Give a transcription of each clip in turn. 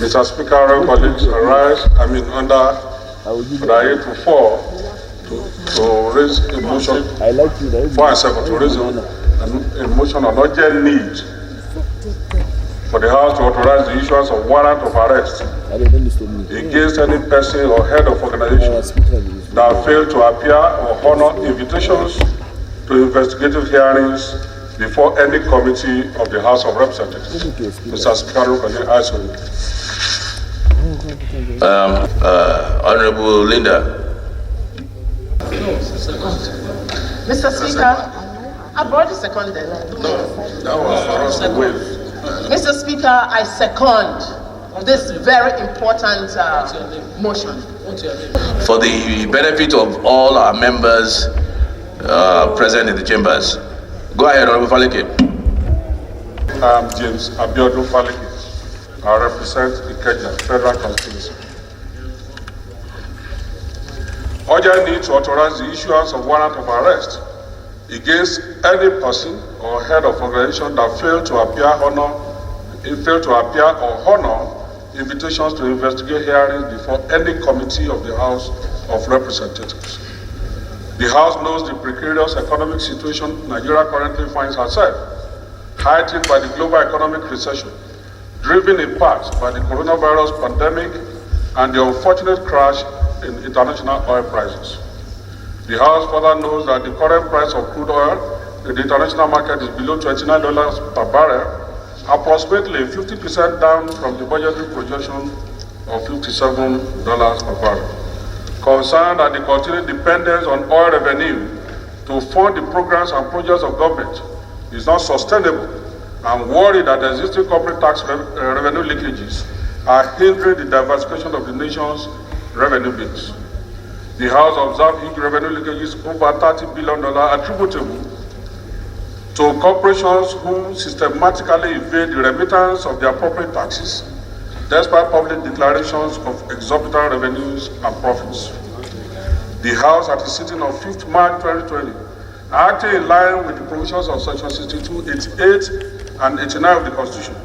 Mr. Speaker, our colleagues, under 824 to raise a motion for a second to raise a motion on urgent need for the House to authorize the issuance of warrant of arrest against any person or head of organization that failed to appear or honor invitations to investigative hearings before any committee of the House of Representatives. Mr. Speaker, Honorable Linda. Mr. Speaker, I've already seconded. No, that was for us to waive. Mr. Speaker, I second this very important motion. For the benefit of all our members present in the chambers. Go ahead, Honorable Faleke. I'm James Abiodun Faleke. I represent the Kenya Federal Constituency. Urgent need to authorize the issuance of warrant of arrest against any person or head of organization that failed to appear or honor invitations to investigate hearings before any committee of the House of Representatives. The House knows the precarious economic situation Nigeria currently finds herself, heightened by the global economic recession, driven in part by the coronavirus pandemic and the unfortunate crash in international oil prices. The House further knows that the current price of crude oil in the international market is below $29 per barrel, approximately 50% down from the budgetary projection of $57 per barrel. Concerned at the continued dependence on oil revenue to fund the programs and projects of government is not sustainable, and worried that the existing corporate tax revenue leakages are hindering the diversification of the nation's revenue base. The House observed huge revenue leakages over $30 billion attributable to corporations who systematically evade the remittance of their corporate taxes, despite public declarations of exorbitant revenues and profits. The House, at the sitting of 5th March 2020, acting in line with the provisions of Section 62, 88, and 89 of the Constitution,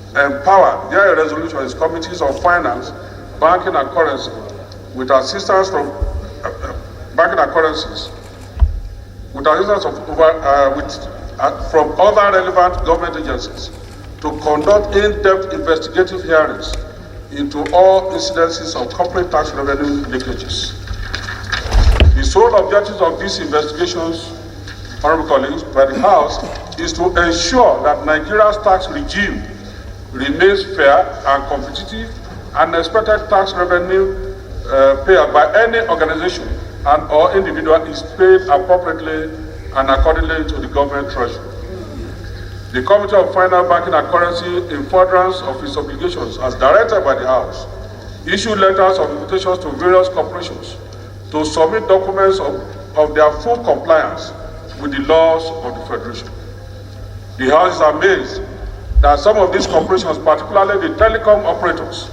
empowered via a resolution its committees of finance, banking, and currency, with assistance from banking and currencies, with assistance from other relevant government agencies, to conduct in-depth investigative hearings into all incidences of corporate tax revenue leakages. The sole objectives of these investigations, honorable colleagues, by the House is to ensure that Nigeria's tax regime remains fair and competitive, and expected tax revenue paid by any organization and or individual is paid appropriately and accordingly to the government treasury. The Committee of Finance, Banking and Currency, in furtherance of its obligations as directed by the House, issued letters of invitations to various corporations to submit documents of their full compliance with the laws of the Federation. The House is amazed that some of these corporations, particularly the telecom operators,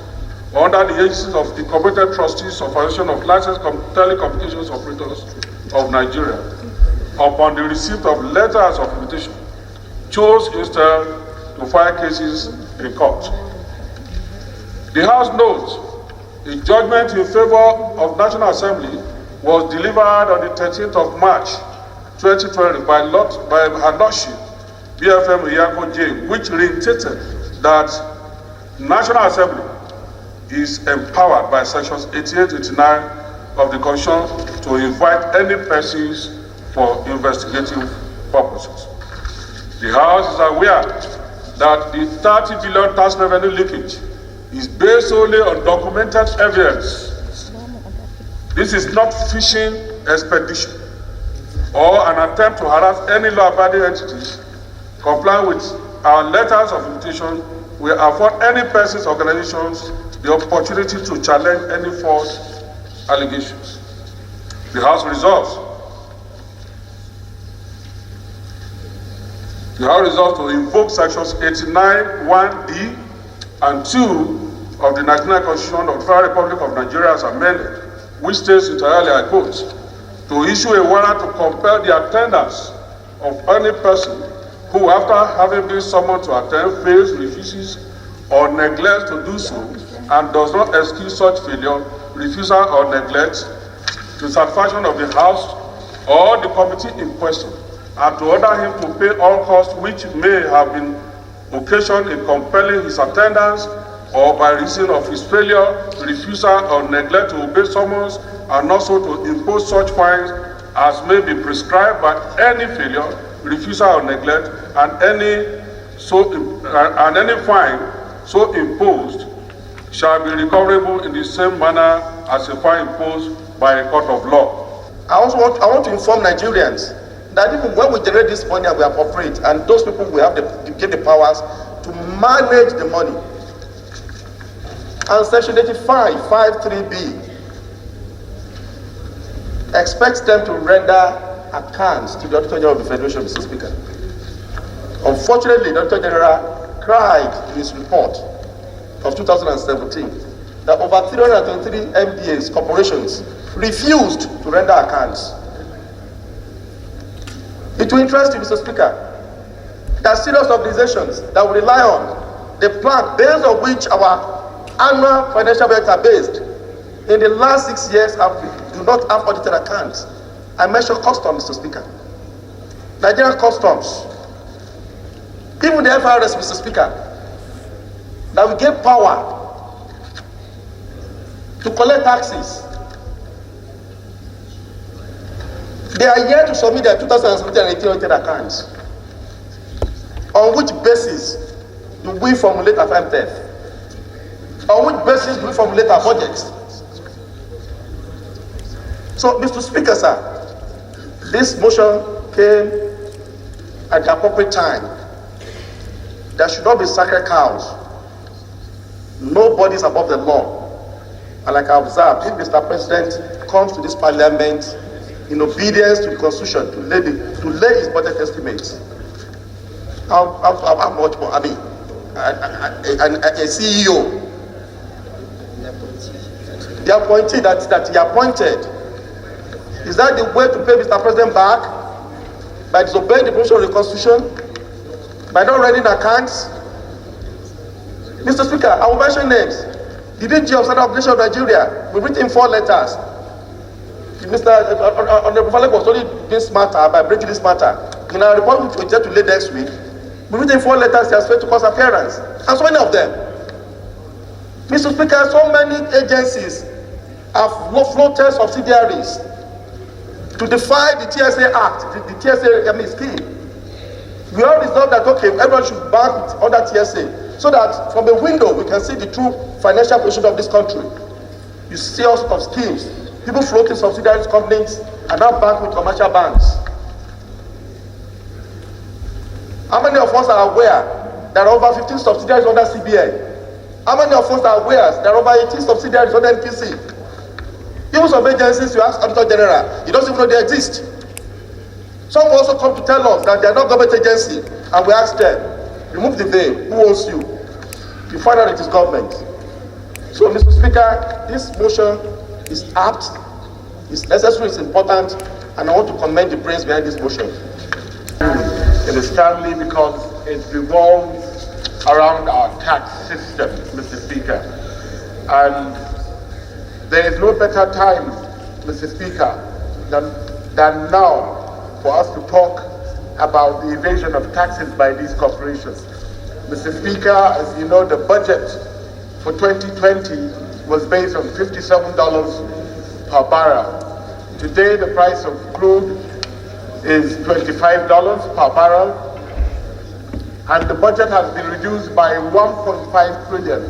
under the agencies of the Incorporated Trustees of Association of Licensed Telecommunications Operators of Nigeria, upon the receipt of letters of invitation, chose instead to file cases in court. The House notes a judgment in favor of National Assembly was delivered on the 13th of March 2020 by Her Lordship BFM Iyako J, which reiterated that National Assembly is empowered by sections 88-89 of the Constitution to invite any persons for investigative purposes. The House is aware that the 30 billion tax revenue leakage is based solely on documented evidence. This is not fishing expedition or an attempt to harass any law-abiding entities. Complying with our letters of invitation will afford any persons or organizations the opportunity to challenge any false allegations. The House resolves to invoke sections 89(1)(d) and 2 of the 99 Constitution of the Federal Republic of Nigeria as amended, which states entirely, I quote, to issue a warrant to compel the attendance of any person who, after having been summoned to attend, fails, refuses, or neglects to do so, and does not excuse such failure, refusal, or neglect to satisfaction of the House or the committee in question, and to order him to pay all costs which may have been occasioned in compelling his attendance or by reason of his failure, refusal, or neglect to obey summons, and also to impose such fines as may be prescribed by any failure, refusal, or neglect, and any fine so imposed shall be recoverable in the same manner as a fine imposed by a court of law. I want to inform Nigerians that even when we generate this money and we appropriate, and those people will have get the powers to manage the money. And Section 85(53)(b) expects them to render accounts to the Auditor General of the Federation, Mr. Speaker. Unfortunately, the Auditor General cried in his report of 2017 that over 323 MDAs, corporations, refused to render accounts. It will interest you, Mr. Speaker, that serious organizations that will rely on the plan based on which our annual financial budgets are based, in the last 6 years do not have audited accounts. I mentioned customs, Mr. Speaker. Nigerian customs, even the FRS, Mr. Speaker, that we gave power to collect taxes. They are yet to submit their 2017 and 18 audited accounts. On which basis do we formulate our time theft? On which basis do we formulate our budgets? So, Mr. Speaker, sir, this motion came at the appropriate time. There should not be sacred cows. Nobody is above the law. And like I observed, if Mr. President comes to this parliament in obedience to the Constitution to lay his budget estimates, how much more? I mean, a CEO, the appointee that he appointed, is that the way to pay Mr. President back? By disobeying the provision of the Constitution? By not writing accounts? Mr. Speaker, I will mention names. The DG of Central Organization of Nigeria, we written 4 letters. Mr. Honorable Falek was only this matter by breaking this matter. In our report, which we intend to lay next week, we written 4 letters he has failed to cause appearance, and so many of them. Mr. Speaker, so many agencies have floated subsidiaries to defy the TSA Act, the TSA scheme. We all resolved that, okay, everyone should bank with under TSA, so that from the window we can see the true financial position of this country. You see all sorts of schemes. People floating subsidiary companies and now bank with commercial banks. How many of us are aware there are over 15 subsidiaries under CBN? How many of us are aware there are over 18 subsidiaries under NPC? Even some agencies, you ask Auditor General, he doesn't even know they exist. Some will also come to tell us that they are not government agency, and we ask them, remove the veil, who owns you? You find out it is government. So, Mr. Speaker, this motion is apt, it's necessary, it's important, and I want to commend the brains behind this motion. It is timely because it revolves around our tax system, Mr. Speaker. And there is no better time, Mr. Speaker, than now for us to talk about the evasion of taxes by these corporations. Mr. Speaker, as you know, the budget for 2020 was based on $57 per barrel. Today, the price of crude is $25 per barrel, and the budget has been reduced by 1.5 trillion.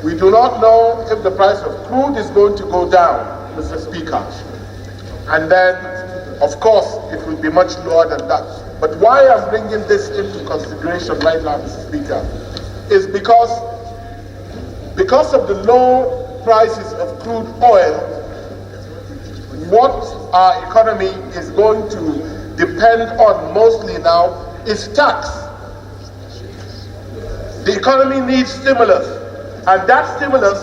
We do not know if the price of crude is going to go down, Mr. Speaker. And then, of course, it will be much lower than that. But why I'm bringing this into consideration right now, Mr. Speaker, is because of the low prices of crude oil, what our economy is going to depend on mostly now is tax. The economy needs stimulus, and that stimulus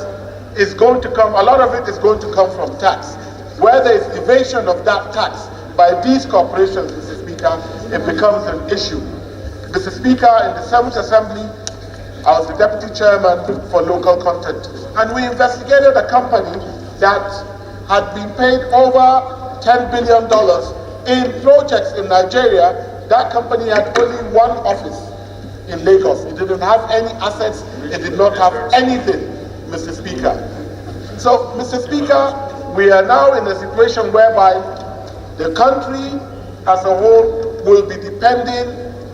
is going to come, a lot of it is going to come from tax. Where there is evasion of that tax by these corporations, Mr. Speaker, it becomes an issue. Mr. Speaker, in the 7th Assembly, I was the deputy chairman for local content. And we investigated a company that had been paid over $10 billion in projects in Nigeria. That company had only one office in Lagos. It didn't have any assets. It did not have anything, Mr. Speaker. So, Mr. Speaker, we are now in a situation whereby the country as a whole will be depending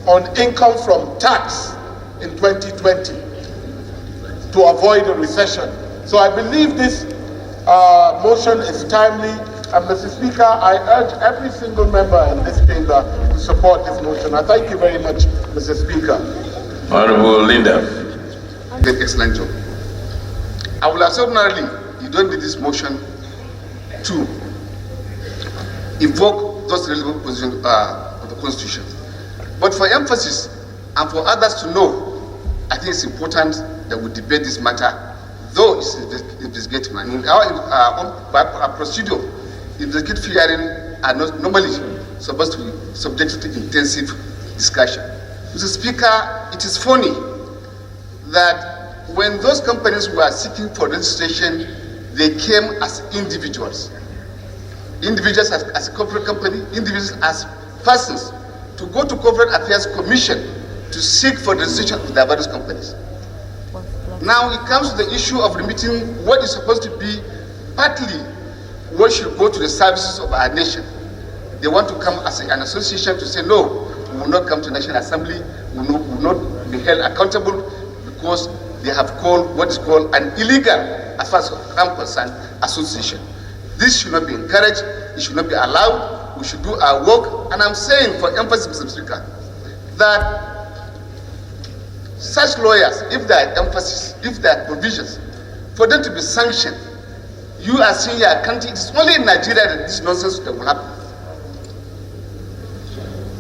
on income from tax in 2020 to avoid a recession. So I believe this motion is timely, and Mr. Speaker, I urge every single member in this chamber to support this motion. I thank you very much, Mr. Speaker. Honorable Linda. Excellent job. I will have ordinarily, you don't need this motion to evoke those relevant positions of the Constitution. But for emphasis and for others to know, I think it's important that we debate this matter, though it's investigative. I mean, by procedure, investigative hearing are not normally supposed to be subject to intensive discussion. Mr. Speaker, it is funny that when those companies were seeking for registration, they came as individuals. Individuals as a corporate company, individuals as persons, to go to Corporate Affairs Commission to seek for registration of their various companies. Now it comes to the issue of remitting what is supposed to be partly what should go to the services of our nation. They want to come as an association to say, no, we will not come to National Assembly, we will not be held accountable because they have called what is called an illegal, as far as I'm concerned, association. This should not be encouraged, it should not be allowed, we should do our work. And I'm saying, for emphasis, Mr. Speaker, that such lawyers, if there are emphasis, if there are provisions, for them to be sanctioned, you are seeing your country, it's only in Nigeria that this nonsense that will happen.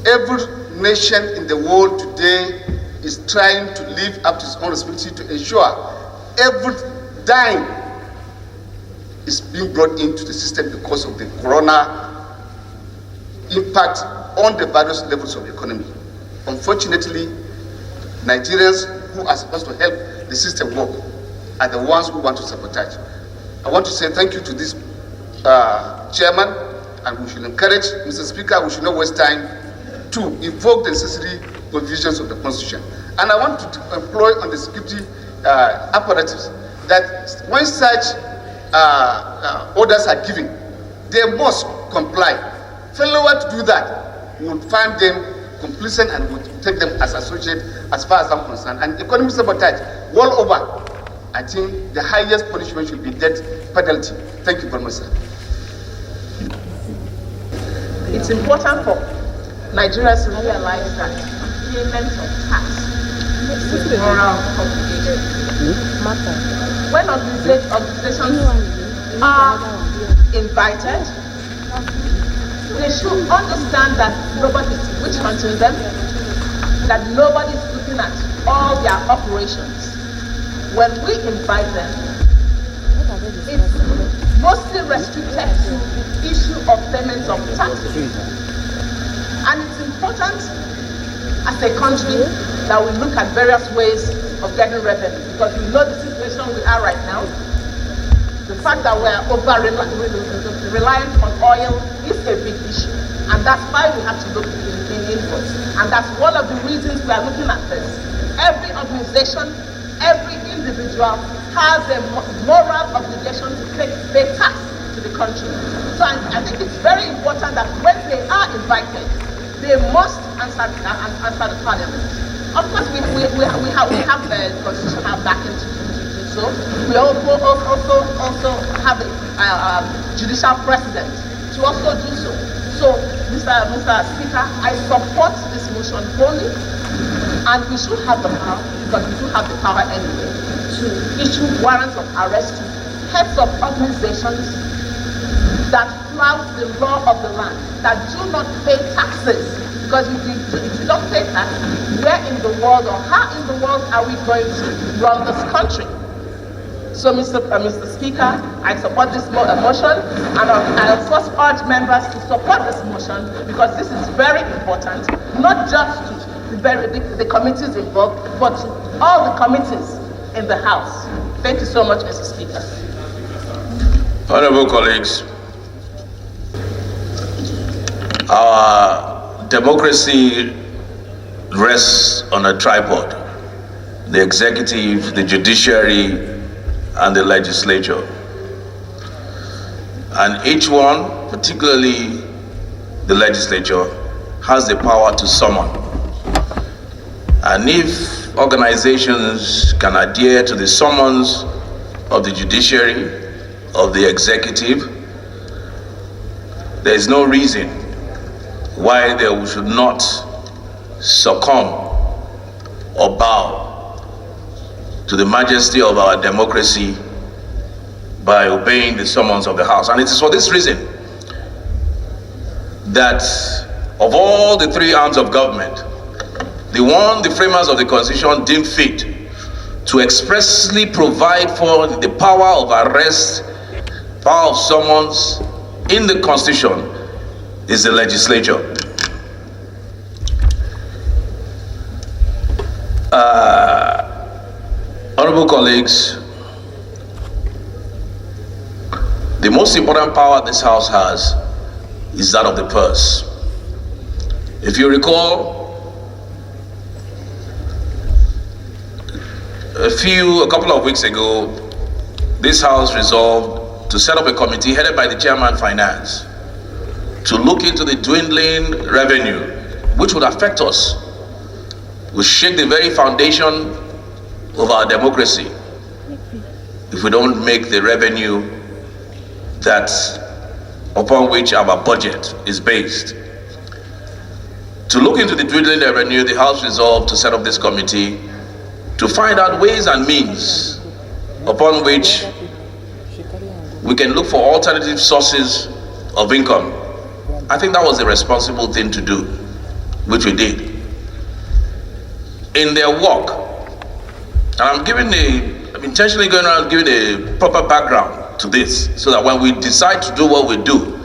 Every nation in the world today is trying to live up to its own responsibility to ensure every dime is being brought into the system because of the corona impact on the various levels of the economy. Unfortunately, Nigerians who are supposed to help the system work are the ones who want to sabotage. I want to say thank you to this chairman, and we should encourage, Mr. Speaker, we should not waste time to invoke the necessary provisions of the Constitution. And I want to employ on the security apparatus that when such orders are given, they must comply. Failure to do that, we would find them complacent and would take them as associates as far as I'm concerned. And economic sabotage, all over, I think the highest punishment should be death penalty. Thank you very much, sir. It's important for Nigerians to realize that payment of tax is a moral obligation. When organizations are invited, they should understand that nobody is witch hunting them, that nobody is looking at all their operations. When we invite them, it's mostly restricted to the issue of payment of taxes. And it's important as a country that we look at various ways of getting revenue, because we know the situation we are right now. The fact that we are reliant on oil is a big issue, and that's why we have to look in inputs. And that's one of the reasons we are looking at this. Every organization, every individual has a moral obligation to pay tax to the country. So I think it's very important that when they are invited, they must answer the parliament. Of course, we have the constitutional backing to do so. We also have a judicial precedent to also do so. So, Mr. Speaker, I support this motion wholly, and we should have the power, because we do have the power anyway, to issue warrants of arrest to heads of organizations that flout the law of the land, that do not pay taxes. Because if you don't pay tax, where in the world or how in the world are we going to run this country? So, Mr. Speaker, I support this motion, and I of course urge members to support this motion, because this is very important, not just to the committees involved, but to all the committees in the House. Thank you so much, Mr. Speaker. Honorable colleagues, our democracy rests on a tripod: the executive, the judiciary, and the legislature. And each one, particularly the legislature, has the power to summon. And if organizations can adhere to the summons of the judiciary, of the executive, there is no reason why they should not succumb or bow to the majesty of our democracy by obeying the summons of the House. And it is for this reason that of all the three arms of government, the one the framers of the Constitution deemed fit to expressly provide for the power of arrest, power of summons in the Constitution is the legislature. Honorable colleagues, the most important power this House has is that of the purse. If you recall, a couple of weeks ago, this House resolved to set up a committee headed by the Chairman Finance to look into the dwindling revenue, which would affect us, will shake the very foundation of our democracy if we don't make the revenue that upon which our budget is based. To look into the dwindling revenue, the House resolved to set up this committee to find out ways and means upon which we can look for alternative sources of income. I think that was the responsible thing to do, which we did. In their work, and I'm intentionally going around giving a proper background to this, so that when we decide to do what we do,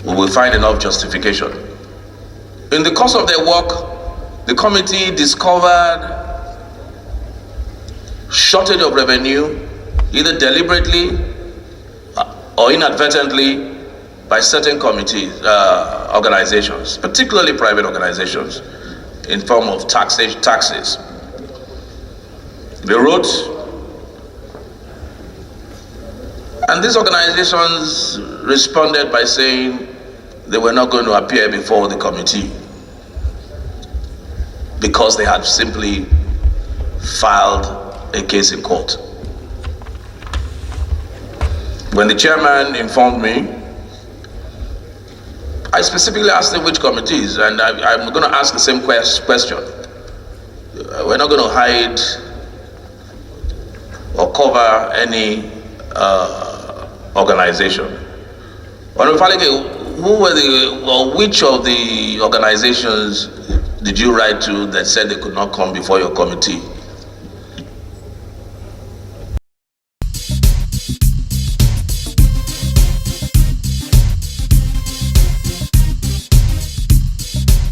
we will find enough justification. In the course of their work, the committee discovered shortage of revenue, either deliberately or inadvertently, by certain committees, organizations, particularly private organizations, in form of taxes. They wrote, and these organizations responded by saying they were not going to appear before the committee because they had simply filed a case in court. When the chairman informed me, I specifically asked him which committees, and I'm going to ask the same question. We're not going to hide or cover any organization. Which of the organizations did you write to that said they could not come before your committee?